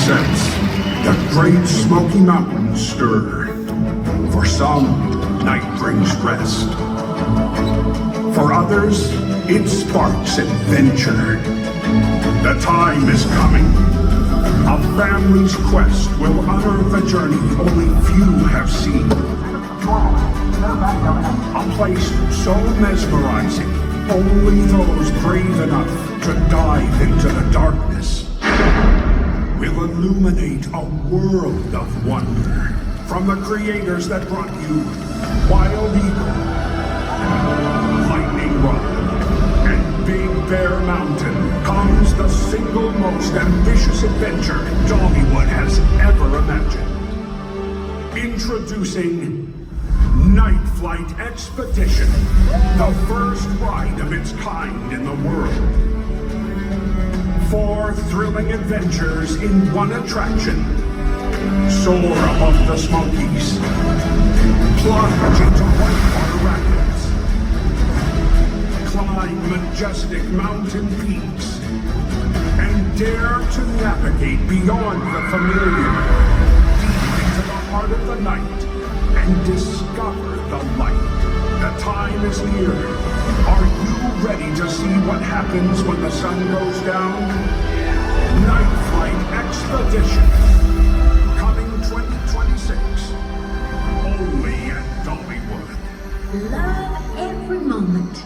sets, the great Smoky Mountains stir. For some, night brings rest. For others, it sparks adventure. The time is coming. A family's quest will unearth a journey only few have seen. A place so mesmerizing, only those brave enough to dive into the darkness will illuminate a world of wonder. From the creators that brought you Wild Eagle, Lightning Rod, and Big Bear Mountain comes the single most ambitious adventure Dollywood has ever imagined. Introducing NightFlight Expedition, the first ride of its kind in the world. 4 thrilling adventures in one attraction. Soar above the Smokies, plunge into whitewater rapids, climb majestic mountain peaks, and dare to navigate beyond the familiar, deep into the heart of the night, and discover the light. The time is near. Are you ready to see what happens when the sun goes down? NightFlight Expedition. Coming 2026. Only at Dollywood. Love every moment.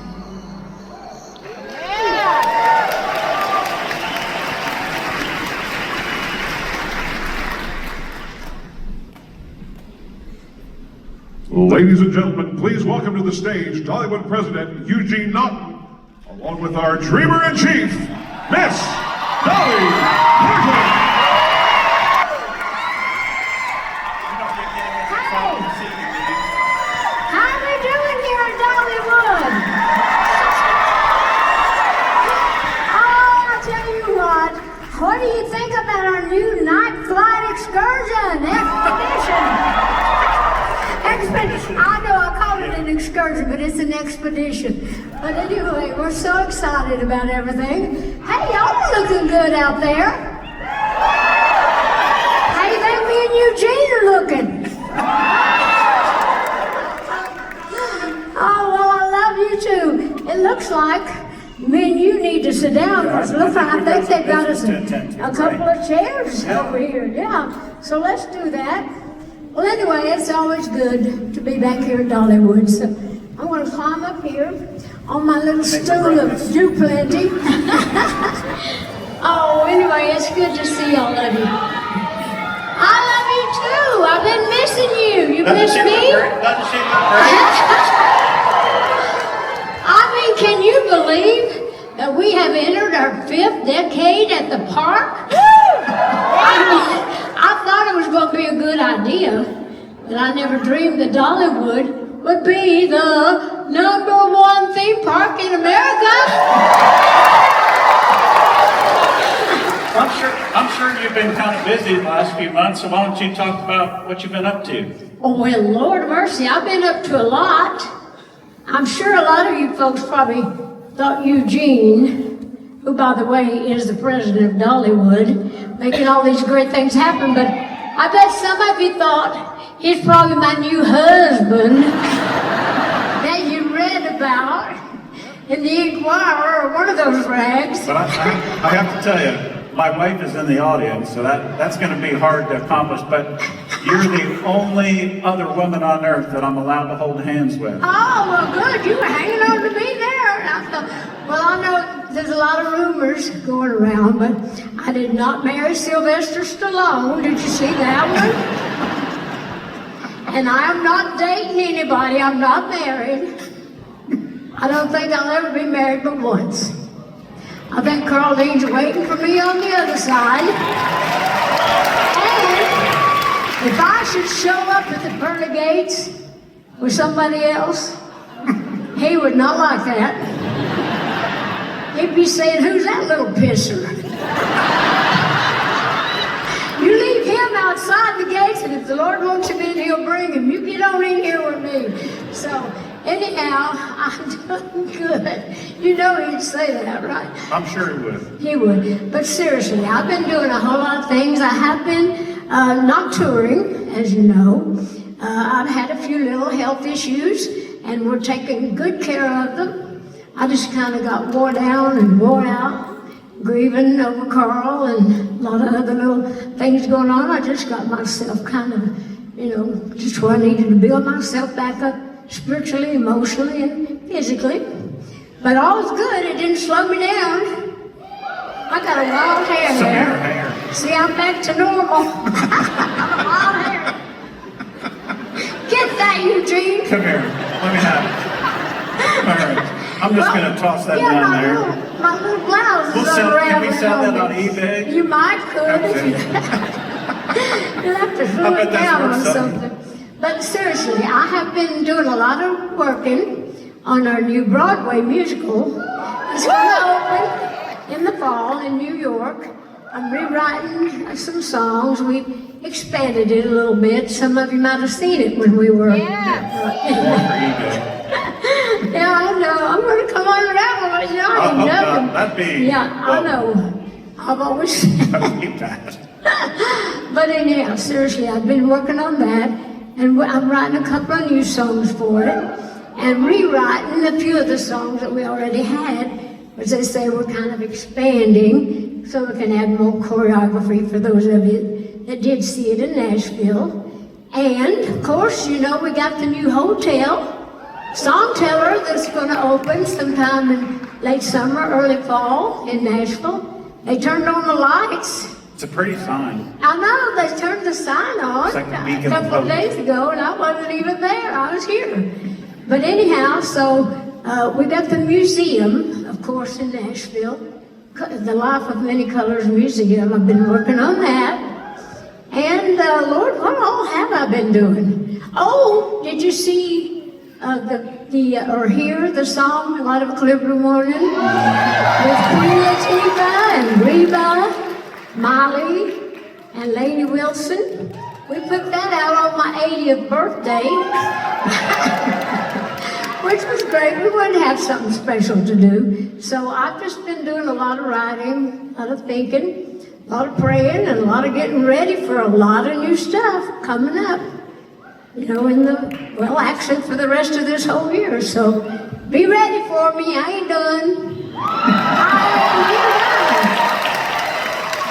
Ladies and gentlemen, please welcome to the stage Dollywood President Eugene Naughton, along with our Dreamer-in-Chief, Miss Dolly Parton. How are we doing here at Dollywood? Oh, I'll tell you what do you think about our new NightFlight Expedition? I know I call it an excursion, but it's an expedition. But anyway, we're so excited about everything. Hey, y'all are looking good out there. How you think me and Eugene are looking? Oh, well, I love you too. It looks like me and you need to sit down, because look, I think they've got us a couple of chairs over here. Yeah, so let's do that. Well, anyway, it's always good to be back here at Dollywood, so I'm going to climb up here on my little stool of Duplenty. Oh, anyway, it's good to see all of you. I love you too. I've been missing you. You miss me? I mean, can you believe that we have entered our 5th decade at the park? I thought it was going to be a good idea, but I never dreamed that Dollywood would be the #1 theme park in America. I'm sure you've been kind of busy the last few months, so why don't you talk about what you've been up to? Oh, well, Lord mercy, I've been up to a lot. I'm sure a lot of you folks probably thought Eugene, who, by the way, is the president of Dollywood, making all these great things happen, but I bet some of you thought he's probably my new husband that you read about in the Inquirer or one of those rags. But I have to tell you, my wife is in the audience, so that's going to be hard to accomplish, but you're the only other woman on earth that I'm allowed to hold hands with. Oh, well, good. You were hanging on to me there. And I thought, well, I know there's a lot of rumors going around, but I did not marry Sylvester Stallone. Did you see that one? And I am not dating anybody. I'm not married. I don't think I'll ever be married but once. I think Carlene's waiting for me on the other side. And if I should show up at the pearly gates with somebody else, he would not like that. He'd be saying, "Who's that little pisser?" You leave him outside the gates, and if the Lord wants him in, he'll bring him. You get on in here with me. So anyhow, I'm doing good. You know he'd say that, right? I'm sure he would. He would. But seriously, I've been doing a whole lot of things. I have been not touring, as you know. I've had a few little health issues, and we're taking good care of them. I just kind of got wore down and wore out, grieving over Carl and a lot of other little things going on. I just got myself kind of, just where I needed to build myself back up spiritually, emotionally, and physically. But all's good. It didn't slow me down. I got a wild hair Some there. hair. See, I'm back to normal. I got a wild hair. Get that, Eugene. Come here. Let me have it. All right. I'm just going to toss that down there. My little blouse We'll is sell, unraveling. can we sell that on eBay? You might could. Okay. You'll have to I throw bet it that's down worth on something. something. But seriously, I have been doing a lot of working on our new Broadway musical. It's going to open in the fall in New York. I'm rewriting some songs. We expanded it a little bit. Some of you might have seen it when we were. More for eBay. Yeah, I know. I'm going to come on that one. I ain't nothing. That'd be... Yeah, I know. I've always said. That'd be bad. But anyhow, seriously, I've been working on that, and I'm writing a couple of new songs for it, and rewriting a few of the songs that we already had. As they say, we're kind of expanding, so we can add more choreography for those of you that did see it in Nashville. And, of course, we got the new hotel, Songteller, that's going to open sometime in late summer, early fall in Nashville. They turned on the lights. It's a pretty sign. I know, they turned the sign on It's like a beacon a couple of of hope. days ago, and I wasn't even there. I was here. But anyhow, so we got the museum, of course, in Nashville, the Life of Many Colors Museum. I've been working on that. And Lord, what all have I been doing? Oh, did you see or hear the song "Light of a Clear Blue Morning" with Queen Latifah and Reba, Molly, and Lady Wilson? We put that out on my 80th birthday, which was great. We wanted to have something special to do. So I've just been doing a lot of writing, a lot of thinking, a lot of praying, and a lot of getting ready for a lot of new stuff coming up. Actually for the rest of this whole year. So be ready for me. I ain't done.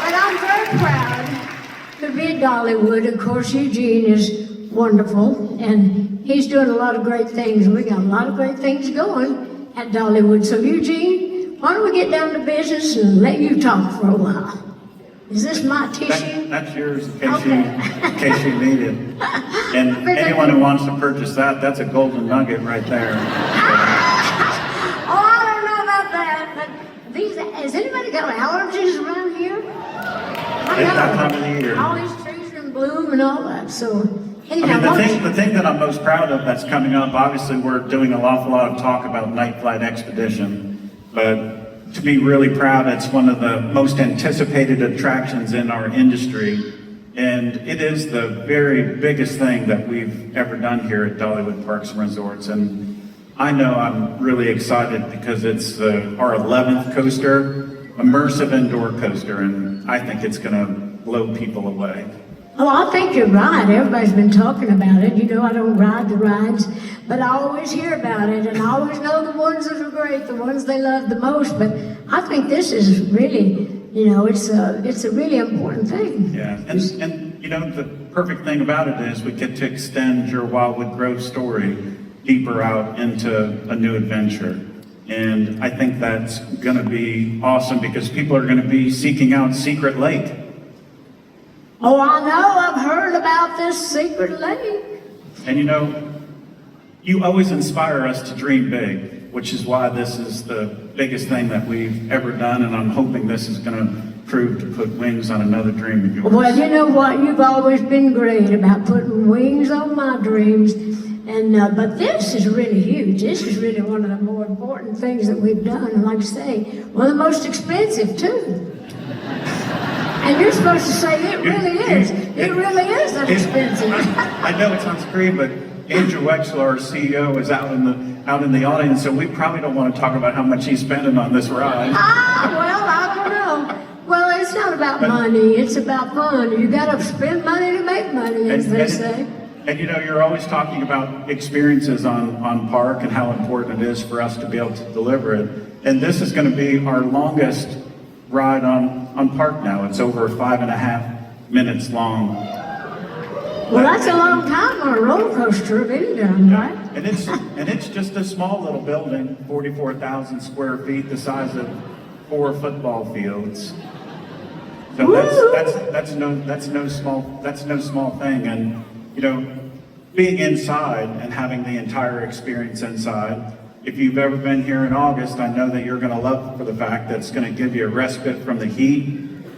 But I'm very proud to be at Dollywood. Of course, Eugene is wonderful, and he's doing a lot of great things. We got a lot of great things going at Dollywood. So Eugene, why don't we get down to business and let you talk for a while? Is this my tissue? That's yours in case, Okay. in case you need it. And anyone who wants to purchase that, that's a golden nugget right there. Oh, I don't know about that, but has anybody got allergies around here? I It's that time of the year. All these trees are in bloom and all that, so I mean, anyhow. the thing that I'm most proud of that's coming up, obviously we're doing an awful lot of talk about NightFlight Expedition, but to be really proud, it's one of the most anticipated attractions in our industry, and it is the very biggest thing that we've ever done here at Dollywood Parks and Resorts. And I know I'm really excited because it's our 11th coaster, immersive indoor coaster, and I think it's going to blow people away. Oh, I think you're right. Everybody's been talking about it. I don't ride the rides, but I always hear about it, and I always know the ones that are great, the ones they love the most. But I think this is really, it's a really important thing. Yeah, and the perfect thing about it is we get to extend your Wildwood Grove story deeper out into a new adventure. And I think that's going to be awesome because people are going to be seeking out Secret Lake. Oh, I know. I've heard about this secret lake. And you always inspire us to dream big, which is why this is the biggest thing that we've ever done, and I'm hoping this is going to prove to put wings on another dream of yours. Well, you know what? You've always been great about putting wings on my dreams. And but this is really huge. This is really one of the more important things that we've done. And like I say, one of the most expensive, too. And you're supposed to say it really is. It really is that expensive. I know it's on screen, but Andrew Wexler, our CEO, is out in the audience, so we probably don't want to talk about how much he's spending on this ride. Well, I don't know. Well, it's not about money, it's about fun. You gotta spend money to make money, as they say. And you know, you're always talking about experiences on park and how important it is for us to be able to deliver it. And this is going to be our longest ride on park now. It's over 5.5 minutes long. Well, that's a long time on a roller coaster of any kind, right? And it's just a small little building, 44,000 square feet, the size of 4 football fields. So that's no small thing. And you know, being inside and having the entire experience inside. If you've ever been here in August, I know that you're going to love for the fact that it's going to give you a respite from the heat.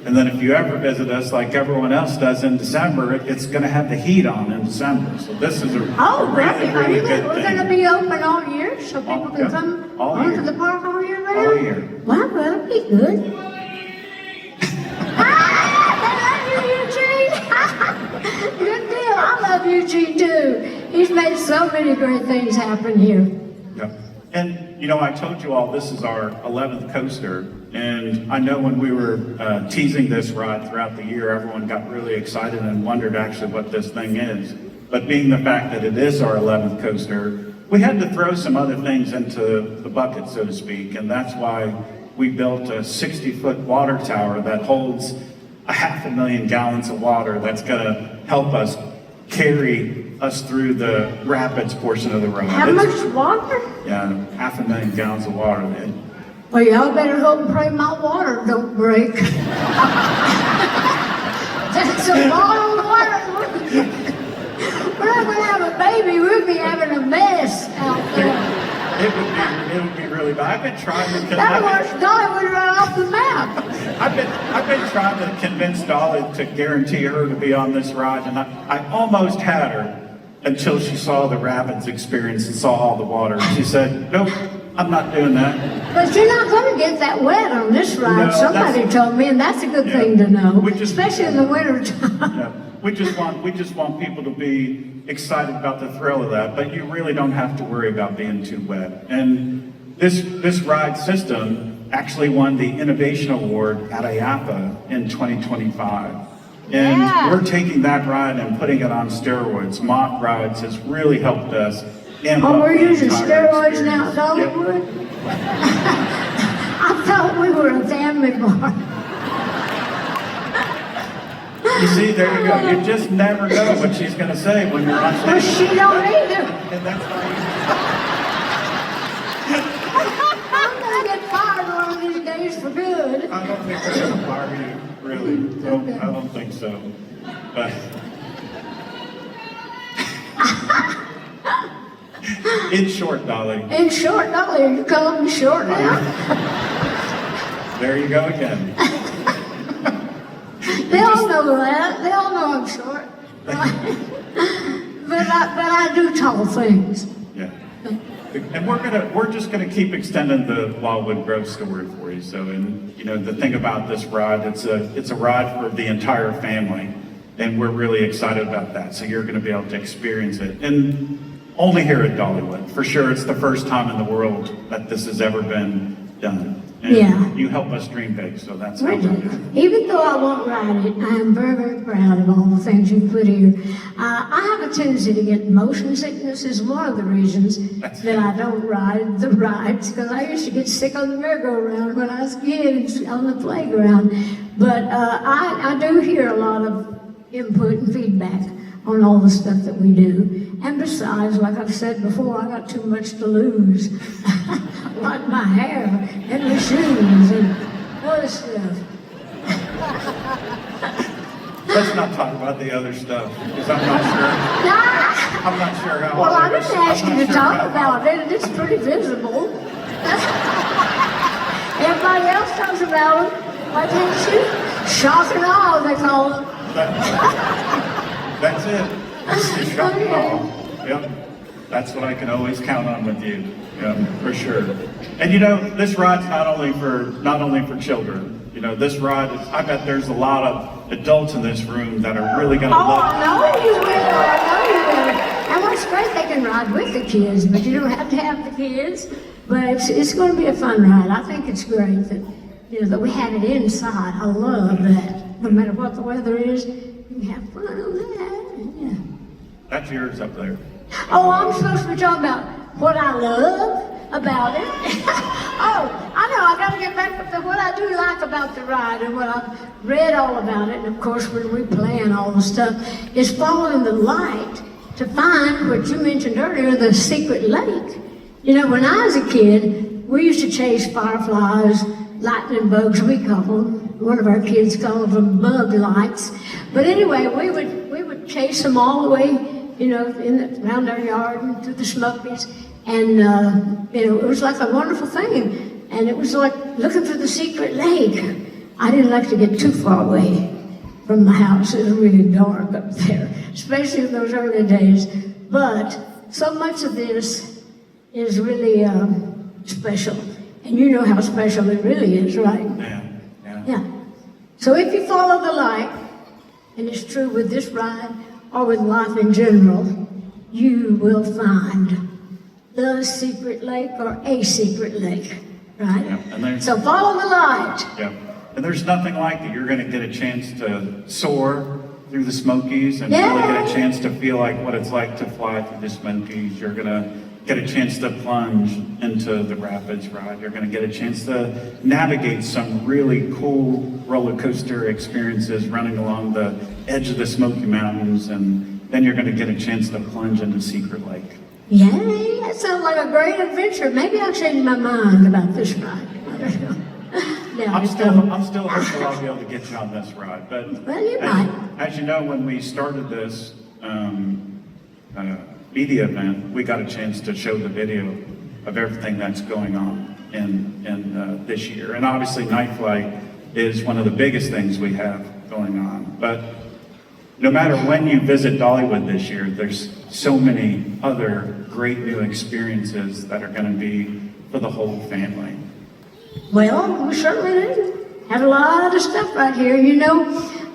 And then if you ever visit us like everyone else does in December, it's going to have the heat on in December. So this is a really good thing. We're going to be open all year so people can come onto the park all year round? All year. Wow, that'll be good. Good deal. I love Eugene too. He's made so many great things happen here. Yep. And you know, I told you all this is our 11th coaster, and I know when we were teasing this ride throughout the year, everyone got really excited and wondered actually what this thing is. But being the fact that it is our 11th coaster, we had to throw some other things into the bucket, so to speak, and that's why we built a 60-foot water tower that holds 500,000 gallons of water that's going to help us carry us through the rapids portion of the ride. How much water? Yeah, 500,000 gallons of water. Well, y'all better hope and pray my water don't break. That's a lot of water. We're not going to have a baby. We'll be having a mess out there. It would be really bad. I've been trying to Dolly would run off the map. I've been trying to convince Dolly to guarantee her to be on this ride, and I almost had her until she saw the rapids experience and saw all the water. She said, "Nope, I'm not doing that." But you're not going to get that wet on this ride. No, somebody told me, and that's a good thing to know, especially in the winter time. Yeah, we just want people to be excited about the thrill of that, but you really don't have to worry about being too wet. And this ride system actually won the Innovation Award at IAPA in 2025. And we're taking that ride and putting it on steroids. Mock Rides has really helped us. We're using steroids now at Dollywood? Yep. I thought we were a family bar. You see, there you go. You just never know what she's going to say when you're on stage. Well, she don't either. And that's why I'm going to get fired one of these days for good. I don't think they're going to fire you, really. No, I don't think so. But in short, Dolly. In short, Dolly, you calling me short now? There you go again. They all know that. They all know I'm short. but I do tall things. Yeah. And we're just gonna keep extending the Wildwood Grove story for you. So, and you know, the thing about this ride, it's a ride for the entire family, and we're really excited about that. So you're gonna be able to experience it, and only here at Dollywood. For sure, it's the first time in the world that this has ever been done. And you help us dream big, so that's how we do it. Even though I won't ride it, I am very, very proud of all the things you put here. I have a tendency to get motion sickness is one of the reasons that I don't ride the rides, because I used to get sick on the merry-go-round when I was a kid on the playground. But I do hear a lot of input and feedback on all the stuff that we do. And besides, like I've said before, I got too much to lose. Like my hair and my shoes and other stuff. Let's not talk about the other stuff, because I'm not sure how. Well, I didn't ask you to talk about it. It's pretty visible. Everybody else talks about it. Why can't you? Shock and awe, they call them. That's it. That's the shock and awe. Yep. That's what I can always count on with you. Yeah, for sure. And you know, this ride's not only for children. You know, this ride is, I bet there's a lot of adults in this room that are really going to love it. I know you will. I know you will. And well, it's great they can ride with the kids, but you don't have to have the kids. But it's going to be a fun ride. I think it's great that, that we had it inside. I love that. No matter what the weather is, you can have fun on that. Yeah. That's yours up there. Oh, I'm supposed to be talking about what I love about it. Oh, I know, I gotta get back to what I do like about the ride and what I've read all about it. And of course, when we plan all the stuff, is following the light to find what you mentioned earlier, the secret lake. When I was a kid, we used to chase fireflies, lightning bugs, we call them. One of our kids called them bug lights. But anyway, we would chase them all the way, around our yard and through the Smokies. And, it was like a wonderful thing. And it was like looking for the secret lake. I didn't like to get too far away from the house. It was really dark up there, especially in those early days. But so much of this is really special. And you know how special it really is, right? Yeah. So if you follow the light, and it's true with this ride or with life in general, you will find the secret lake or a secret lake, right? Yeah, so follow the light. Yeah, and there's nothing like it. You're going to get a chance to soar through the Smokies and really get a chance to feel like what it's like to fly through the Smokies. You're going to get a chance to plunge into the rapids ride. You're going to get a chance to navigate some really cool roller coaster experiences running along the edge of the Smoky Mountains, and then you're going to get a chance to plunge into Secret Lake. Yay, that sounds like a great adventure. Maybe I'll change my mind about this ride. I'm still hopeful I'll be able to get you on this ride. But well, you might. As you know, when we started this media event, we got a chance to show the video of everything that's going on in this year. And obviously, NightFlight is one of the biggest things we have going on. But no matter when you visit Dollywood this year, there's so many other great new experiences that are going to be for the whole family. Well, we certainly do. Have a lot of stuff right here.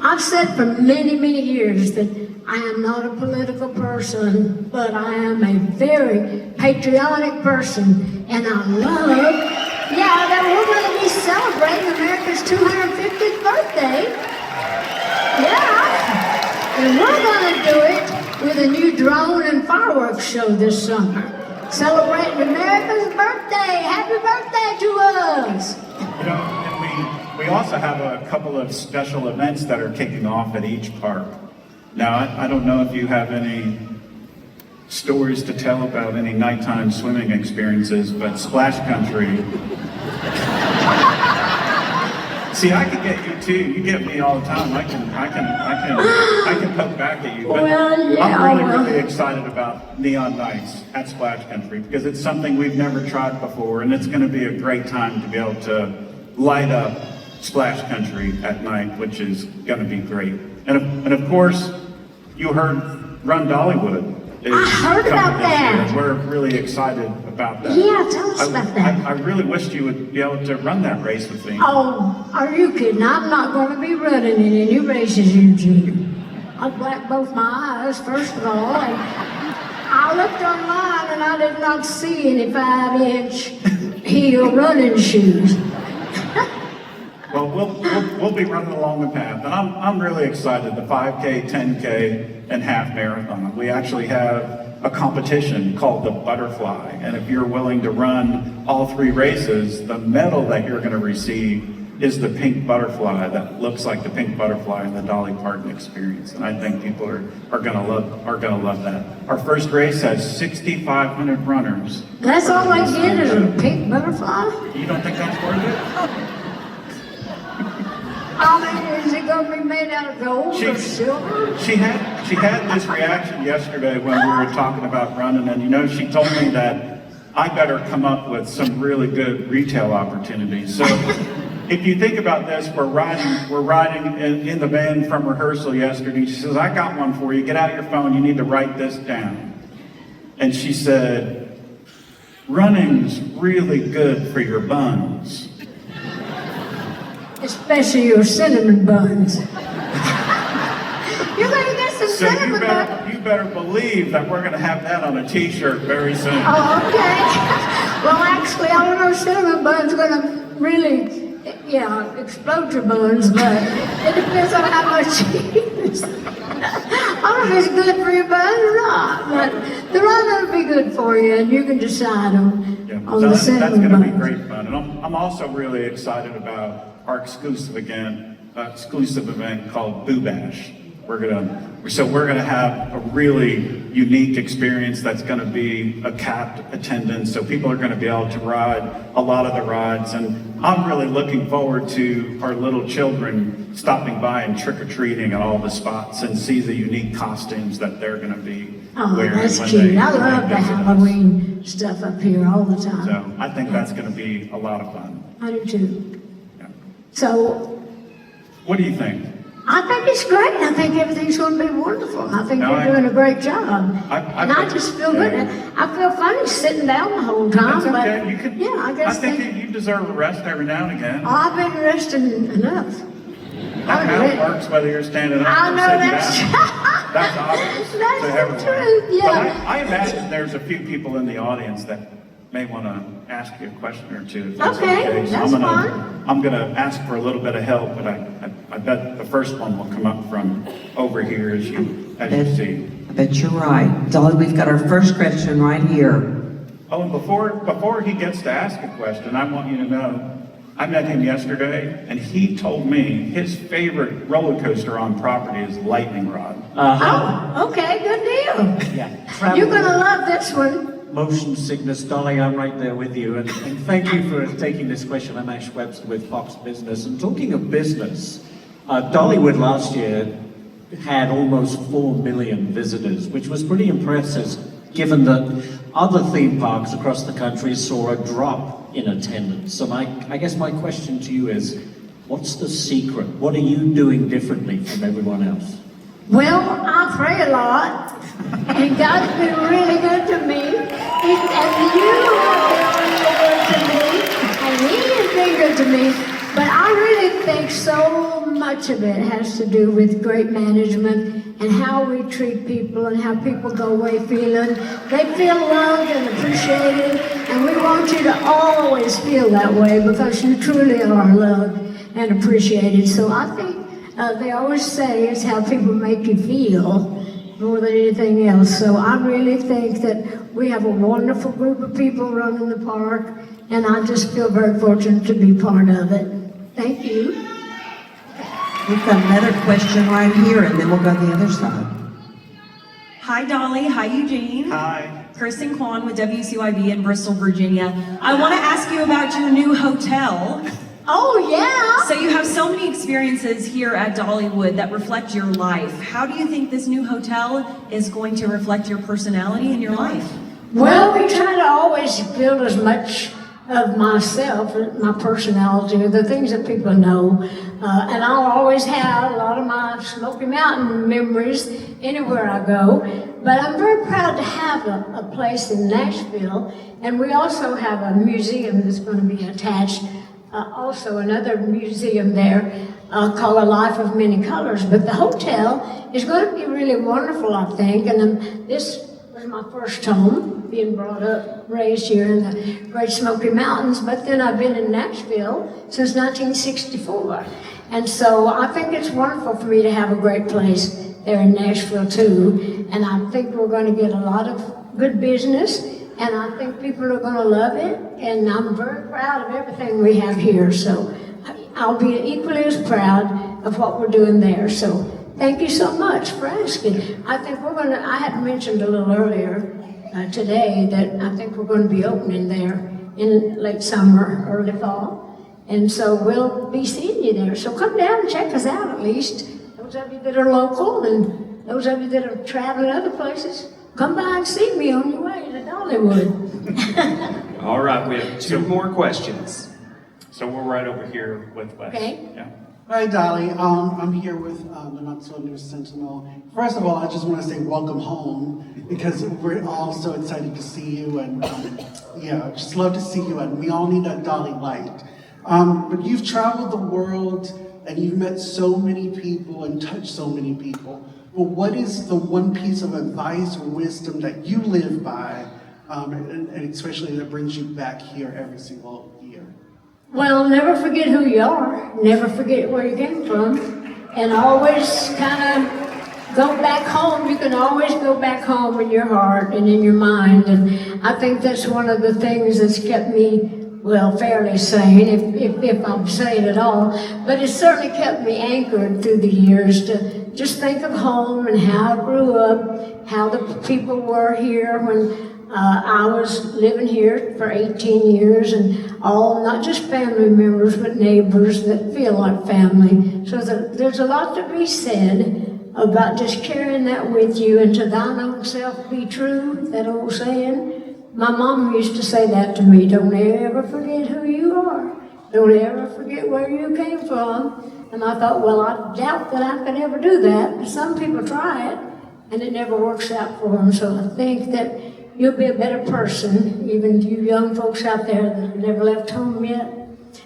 I've said for many, many years that I am not a political person, but I am a very patriotic person, and I love, that we're going to be celebrating America's 250th birthday. Yeah. And we're going to do it with a new drone and fireworks show this summer. Celebrating America's birthday. Happy birthday to us. And we also have a couple of special events that are kicking off at each park. Now, I don't know if you have any stories to tell about any nighttime swimming experiences, but Splash Country. See, I can get you too. You get me all the time. I can poke back at you. But I'm really excited about Neon Nights at Splash Country because it's something we've never tried before, and it's going to be a great time to be able to light up Splash Country at night, which is going to be great. And of course, you heard Run Dollywood. I heard about that. We're really excited about that. Yeah, tell us about that. I really wished you would be able to run that race with me. Oh, are you kidding? I'm not going to be running in any races, Eugene. I blacked both my eyes, first of all. And I looked online and I did not see any 5-inch heel running shoes. Well, we'll be running along the path, and I'm really excited. The 5K, 10K, and half marathon. We actually have a competition called the Butterfly, and if you're willing to run all 3 races, the medal that you're going to receive is the pink butterfly that looks like the pink butterfly in the Dolly Parton Experience, and I think people are going to love that. Our first race has 6,500 runners. That's all I get is a pink butterfly? You don't think that's worth it? Is it going to be made out of gold or silver? She had this reaction yesterday when we were talking about running, and she told me that I better come up with some really good retail opportunities. So if you think about this, we're riding in the van from rehearsal yesterday. She says, I got one for you. Get out your phone. You need to write this down. And she said, running's really good for your buns. Especially your cinnamon buns. You're going to get some So cinnamon buns. you better believe that we're going to have that on a T-shirt very soon. Oh, okay. Well, actually, I don't know if cinnamon buns going to really, explode your buns, but it depends on how much you use. I don't know if it's good for your buns or not, but they're all going to be good for you, and you can decide on So the that's cinnamon going to be buns. great fun. And I'm also really excited about our exclusive event called Boo Bash. We're gonna have a really unique experience that's gonna be a capped attendance, so people are gonna be able to ride a lot of the rides, and I'm really looking forward to our little children stopping by and trick-or-treating at all the spots and see the unique costumes that they're gonna be Oh, wearing. that's when cute. they I love the visit us. Halloween stuff up here all the time. So I think that's gonna be a lot of fun. I do too. Yeah. So What do you think? I think it's great. I think everything's going to be wonderful. I think No, you're doing a great job. I And I think- just feel good. yeah. I feel funny sitting down the whole time. That's but okay. You could. yeah, I guess think that you deserve a rest every now and again. I've been resting enough. That how it works whether you're standing up I or know sitting that's down. That's obvious That's to the everyone. truth, yeah. But I imagine there's a few people in the audience that may want to ask you a question or two. If that's Okay, So that's fine. I'm gonna ask for a little bit of help, but I bet the first one will come up from over here as you see. I bet you're right. Dolly, we've got our first question right here. Oh, and before he gets to ask a question, I want you to know, I met him yesterday, and he told me his favorite roller coaster on property is Lightning Rod. Oh, okay, good deal. Yeah. You're going to love this one. Motion sickness, Dolly, I'm right there with you. And thank you for taking this question. I'm Ash Webster with Fox Business. And talking of business, Dollywood last year had almost 4 million visitors, which was pretty impressive given that other theme parks across the country saw a drop in attendance. So I guess my question to you is, what's the secret? What are you doing differently from everyone else? Well, I pray a lot. And God's been really good to me. And you have been really good to me. And He has been good to me. But I really think so much of it has to do with great management and how we treat people and how people go away feeling. They feel loved and appreciated. And we want you to always feel that way because you truly are loved and appreciated. So I think they always say it's how people make you feel more than anything else. So I really think that we have a wonderful group of people running the park, and I just feel very fortunate to be part of it. Thank you. We've got another question right here, and then we'll go to the other side. Hi, Dolly. Hi, Eugene. Hi. Kirsten Kwan with WCYB in Bristol, Virginia. I want to ask you about your new hotel. Oh, yeah. So you have so many experiences here at Dollywood that reflect your life. How do you think this new hotel is going to reflect your personality and your life? Well, we try to always build as much of myself, my personality, the things that people know. And I'll always have a lot of my Smoky Mountain memories anywhere I go. But I'm very proud to have a place in Nashville. And we also have a museum that's going to be attached. Also another museum there called A Life of Many Colors. But the hotel is going to be really wonderful, I think. And this was my first home, being brought up, raised here in the Great Smoky Mountains. But then I've been in Nashville since 1964. And so I think it's wonderful for me to have a great place there in Nashville too. And I think we're going to get a lot of good business. And I think people are going to love it, and I'm very proud of everything we have here. So I'll be equally as proud of what we're doing there. So thank you so much for asking. I think we're going to, I had mentioned a little earlier today that I think we're going to be opening there in late summer, early fall. And so we'll be seeing you there. So come down and check us out at least. Those of you that are local and those of you that are traveling other places. Come by and see me on your way to Dollywood. All right, we have two more questions. So we're right over here with Wes. Okay. Yeah. Hi, Dolly. I'm here with the Knoxville News Sentinel. First of all, I just want to say welcome home because we're all so excited to see you, and just love to see you. And we all need that Dolly light. But you've traveled the world and you've met so many people and touched so many people. but what is the one piece of advice or wisdom that you live by, and especially that brings you back here every single year? Well, never forget who you are. Never forget where you came from. And always kind of go back home. You can always go back home in your heart and in your mind. And I think that's one of the things that's kept me, well, fairly sane, if I'm sane at all. But it certainly kept me anchored through the years to just think of home and how I grew up, how the people were here when I was living here for 18 years, and all, not just family members, but neighbors that feel like family. So there's a lot to be said about just carrying that with you, and to thine own self be true, that old saying. My mom used to say that to me, don't ever forget who you are. Don't ever forget where you came from. And I thought, well, I doubt that I could ever do that. But some people try it, and it never works out for them. So I think that you'll be a better person, even you young folks out there that have never left home yet,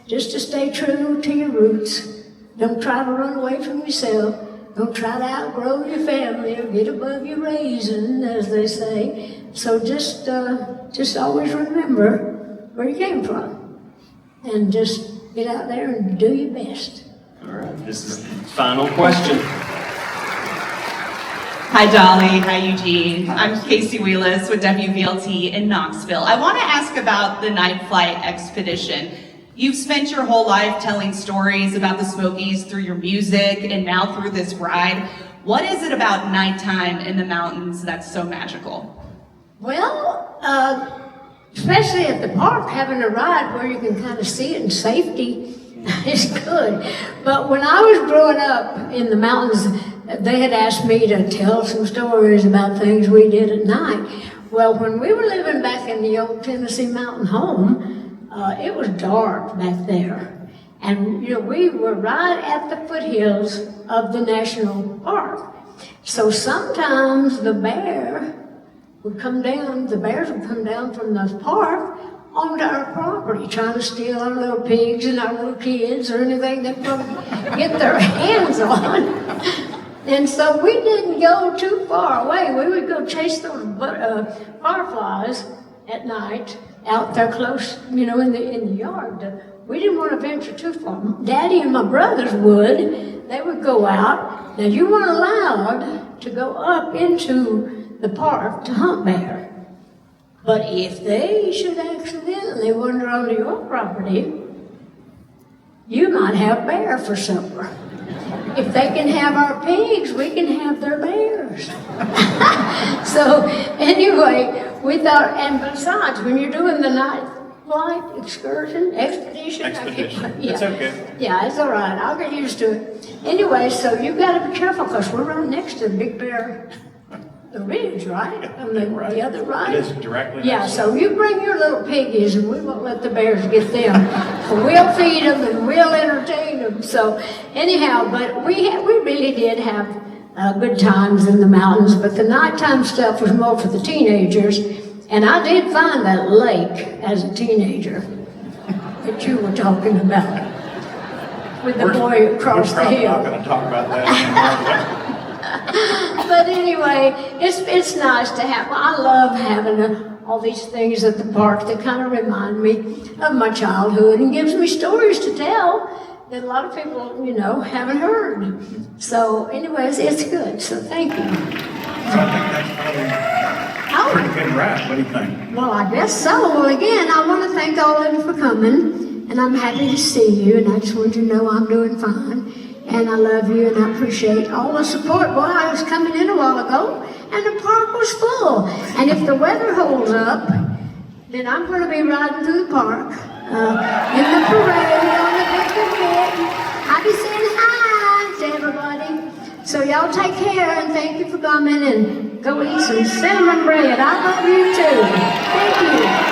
just to stay true to your roots. Don't try to run away from yourself. Don't try to outgrow your family or get above your raising, as they say. So just always remember where you came from, and just get out there and do your best. All right, this is the final question. Hi, Dolly. Hi, Eugene. I'm Casey Wheelis with WVLT in Knoxville. I want to ask about the NightFlight Expedition. You've spent your whole life telling stories about the Smokies through your music and now through this ride. What is it about nighttime in the mountains that's so magical? Well, especially at the park, having a ride where you can kind of see it in safety is good. But when I was growing up in the mountains, they had asked me to tell some stories about things we did at night. Well, when we were living back in the old Tennessee mountain home, it was dark back there. And, you know, we were right at the foothills of the national park. So sometimes the bears would come down from the park onto our property, trying to steal our little pigs and our little kids or anything they could get their hands on. And so we didn't go too far away. We would go chase those fireflies at night out there close, you know, in the yard. We didn't want to venture too far. Daddy and my brothers would. They would go out. Now, you weren't allowed to go up into the park to hunt bear. But if they should accidentally wander onto your property, you might have bear for supper. If they can have our pigs, we can have their bears. So anyway, we thought, and besides, when you're doing the NightFlight expedition, Yeah. It's okay. Yeah, it's all right. I'll get used to it. Anyway, so you've got to be careful because we're right next to the Big Bear, the ridge, right? On the other right. It is directly Yeah, next to so you bring your little piggies and we won't let the bears get them. We'll feed them and we'll entertain them. So anyhow, but we really did have good times in the mountains, but the nighttime stuff was more for the teenagers. And I did find that lake as a teenager that you were talking about with the boy across the hill. We're probably not going to talk about that anymore. But anyway, it's nice to have. I love having all these things at the park that kind of remind me of my childhood and gives me stories to tell that a lot of people, you know, haven't heard. So anyways, it's good. So thank you. So I think that's probably a pretty good wrap. What do you think? Well, I guess so. Well, again, I want to thank all of you for coming, and I'm happy to see you, and I just want you to know I'm doing fine. And I love you, and I appreciate all the support. Well, I was coming in a while ago, and the park was full. And if the weather holds up, then I'm going to be riding through the park in the parade on the big parade. I'll be saying hi to everybody. So y'all take care, and thank you for coming, and go eat some cinnamon bread. I love you, too. Thank you.